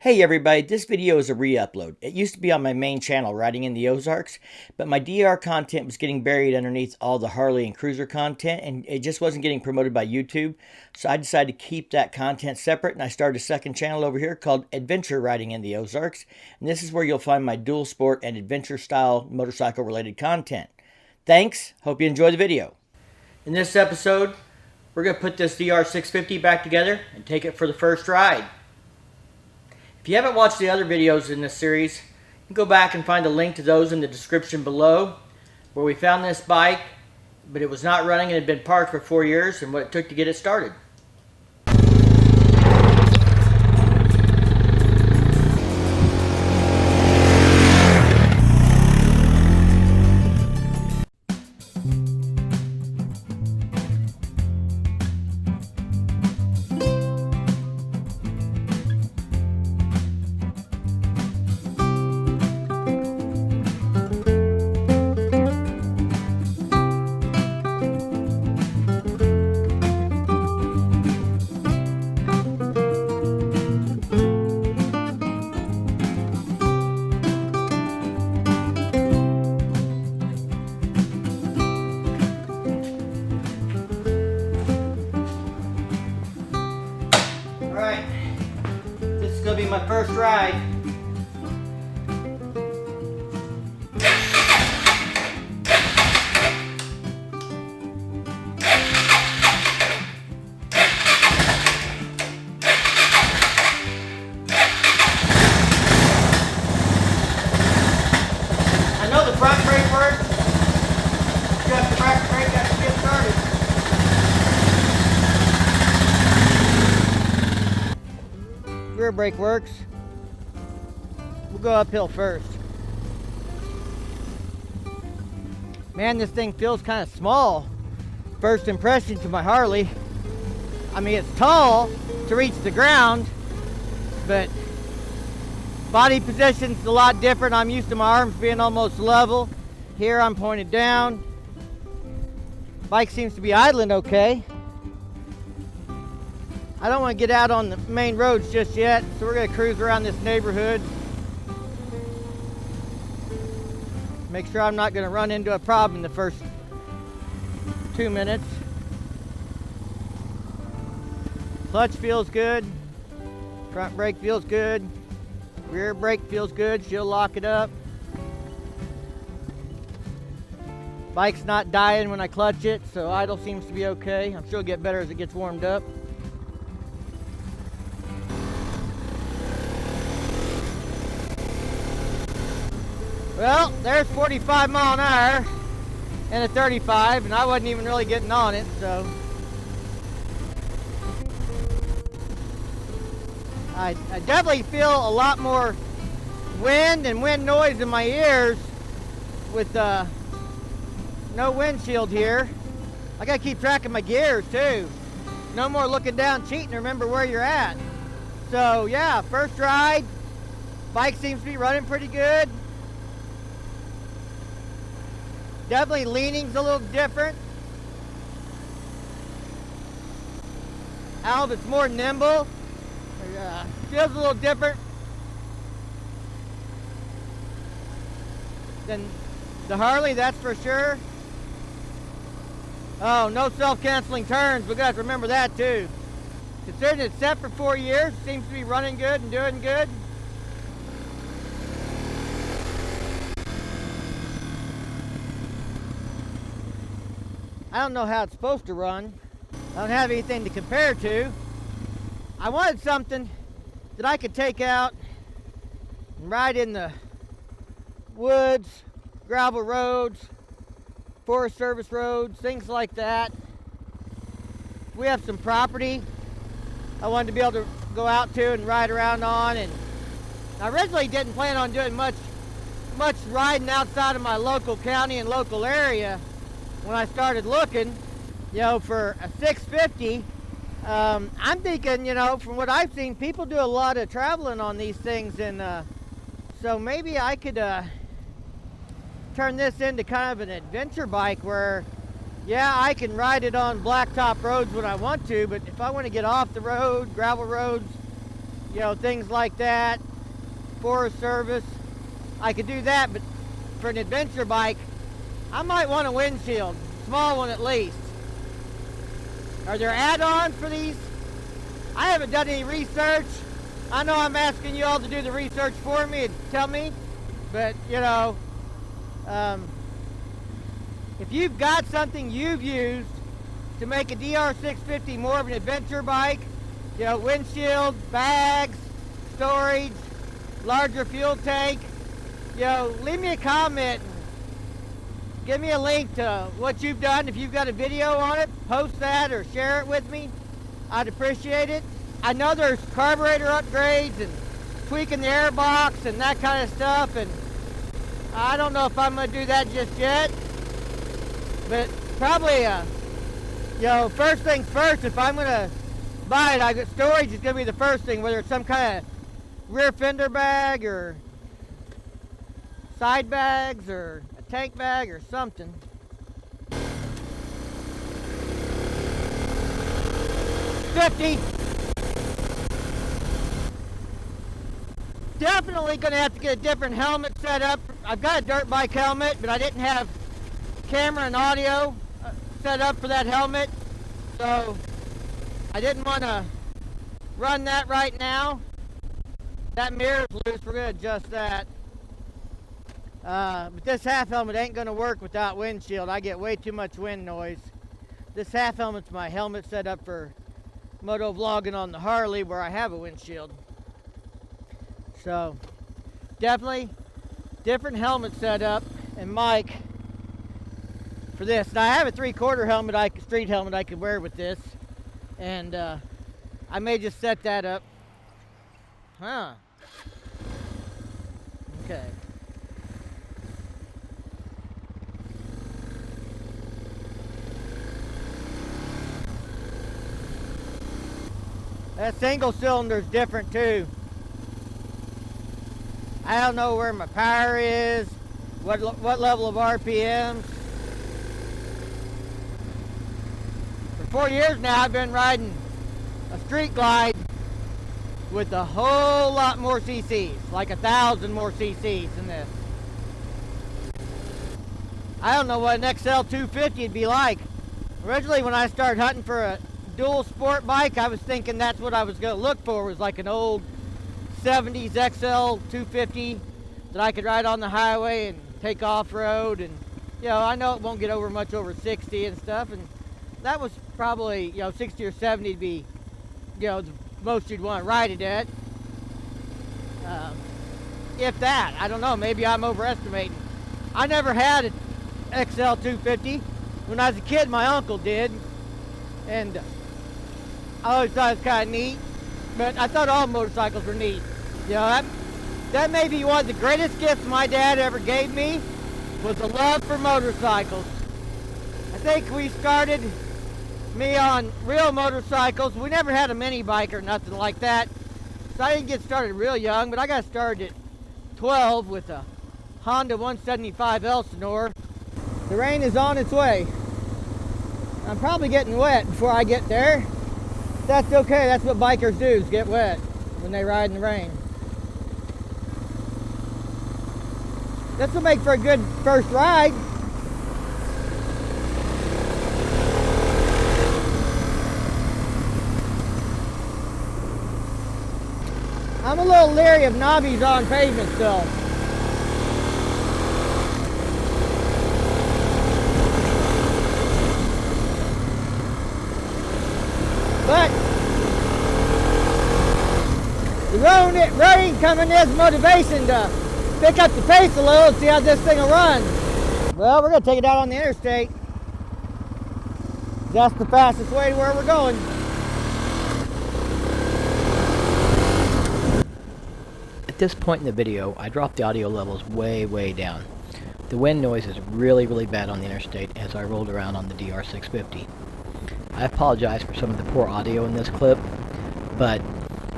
Hey everybody, this video is a re-upload. It used to be on my main channel, Riding in the Ozarks, but my DR content was getting buried underneath all the Harley and Cruiser content, and it just wasn't getting promoted by YouTube. So I decided to keep that content separate, and I started a second channel over here called Adventure Riding in the Ozarks. And this is where you'll find my dual sport and adventure style motorcycle related content. Thanks, hope you enjoy the video. In this episode, we're going to put this DR650 back together and take it for the first ride. If you haven't watched the other videos in this series, you can go back and find a link to those in the description below, where we found this bike, but it was not running and had been parked for 4 years, and what it took to get it started. Alright, this is going to be my first ride. I know the front brake works, just the back brake has to get started. Rear brake works. We'll go uphill first. Man, this thing feels kind of small. First impression to my Harley. I mean, it's tall to reach the ground, but body position's a lot different. I'm used to my arms being almost level. Here I'm pointed down. Bike seems to be idling okay. I don't want to get out on the main roads just yet, so we're going to cruise around this neighborhood. Make sure I'm not going to run into a problem in the first 2 minutes. Clutch feels good. Front brake feels good. Rear brake feels good. She'll lock it up. Bike's not dying when I clutch it, so idle seems to be okay. I'm sure it'll get better as it gets warmed up. Well, there's 45 mile an hour and a 35, and I wasn't even really getting on it, so I definitely feel a lot more wind and wind noise in my ears with no windshield here. I gotta keep track of my gears too. No more looking down cheating to remember where you're at. So yeah, first ride. Bike seems to be running pretty good. Definitely leaning's a little different. Alv, it's more nimble. Feels a little different than the Harley, that's for sure. Oh, no self-canceling turns. We got to remember that too. Considering it's set for 4 years, seems to be running good and doing good. I don't know how it's supposed to run. I don't have anything to compare to. I wanted something that I could take out and ride in the woods, gravel roads, Forest Service roads, things like that. We have some property I wanted to be able to go out to and ride around on, and I originally didn't plan on doing much riding outside of my local county and local area. When I started looking, you know, for a 650, I'm thinking, you know, from what I've seen, people do a lot of traveling on these things, and so maybe I could turn this into kind of an adventure bike where, yeah, I can ride it on blacktop roads when I want to, but if I want to get off the road, gravel roads, you know, things like that, Forest Service, I could do that. But for an adventure bike, I might want a windshield, small one at least. Are there add-ons for these? I haven't done any research. I know I'm asking you all to do the research for me and tell me, but you know, if you've got something you've used to make a DR650 more of an adventure bike, you know, windshield, bags, storage, larger fuel tank, you know, leave me a comment. Give me a link to what you've done. If you've got a video on it, post that or share it with me. I'd appreciate it. I know there's carburetor upgrades and tweaking the air box and that kind of stuff, and I don't know if I'm going to do that just yet. But probably, you know, first things first, if I'm going to buy it, storage is going to be the first thing, whether it's some kind of rear fender bag or side bags or a tank bag or something. Definitely going to have to get a different helmet set up. I've got a dirt bike helmet, but I didn't have camera and audio set up for that helmet, so I didn't want to run that right now. That mirror's loose, we're going to adjust that. But this half helmet ain't going to work without windshield. I get way too much wind noise. This half helmet's my helmet set up for moto vlogging on the Harley, where I have a windshield. So definitely different helmet setup and mic for this. Now I have a 3/4 helmet, street helmet I could wear with this, and I may just set that up. Okay. That single cylinder is different too. I don't know where my power is, what level of RPMs. For 4 years now, I've been riding a Street Glide with a whole lot more cc's, like 1,000 more cc's than this. I don't know what an XL 250 would be like. Originally, when I started hunting for a dual sport bike, I was thinking that's what I was going to look for, was like an old 70s XL 250 that I could ride on the highway and take off-road. And you know, I know it won't get over much over 60 and stuff, and that was probably, you know, 60 or 70 to be, you know, the most you'd want to ride it at. If that, I don't know, maybe I'm overestimating. I never had an XL 250. When I was a kid, my uncle did, and I always thought it was kind of neat, but I thought all motorcycles were neat. You know, that may be one of the greatest gifts my dad ever gave me, was a love for motorcycles. I think we started me on real motorcycles. We never had a mini bike or nothing like that, so I didn't get started real young, but I got started at 12 with a Honda 175 Elsinore. The rain is on its way. I'm probably getting wet before I get there. That's okay, that's what bikers do, is get wet when they ride in the rain. This will make for a good first ride. I'm a little leery of knobbies on pavement still. But the rain coming is motivation to pick up the pace a little and see how this thing will run. Well, we're going to take it out on the interstate. That's the fastest way to where we're going. At this point in the video, I dropped the audio levels way down. The wind noise is really bad on the interstate as I rolled around on the DR650. I apologize for some of the poor audio in this clip, but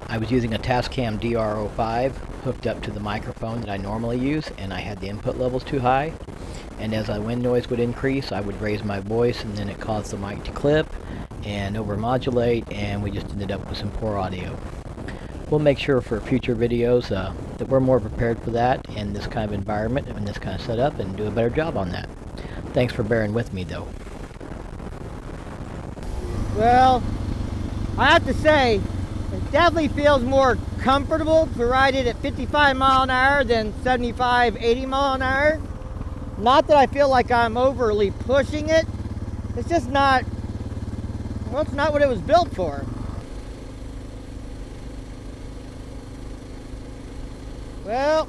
I was using a Tascam DR650 hooked up to the microphone that I normally use, and I had the input levels too high, and as the wind noise would increase, I would raise my voice, and then it caused the mic to clip and overmodulate, and we just ended up with some poor audio. We'll make sure for future videos that we're more prepared for that in this kind of environment and this kind of setup, and do a better job on that. Thanks for bearing with me though. Well, I have to say, it definitely feels more comfortable to ride it at 55 mile an hour than 75, 80 mile an hour. Not that I feel like I'm overly pushing it. It's just not, well, it's not what it was built for. Well,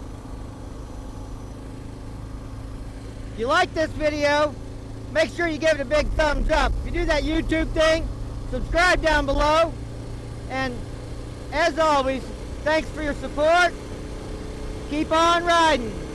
if you like this video, make sure you give it a big thumbs up. If you do that YouTube thing, subscribe down below. And as always, thanks for your support. Keep on riding.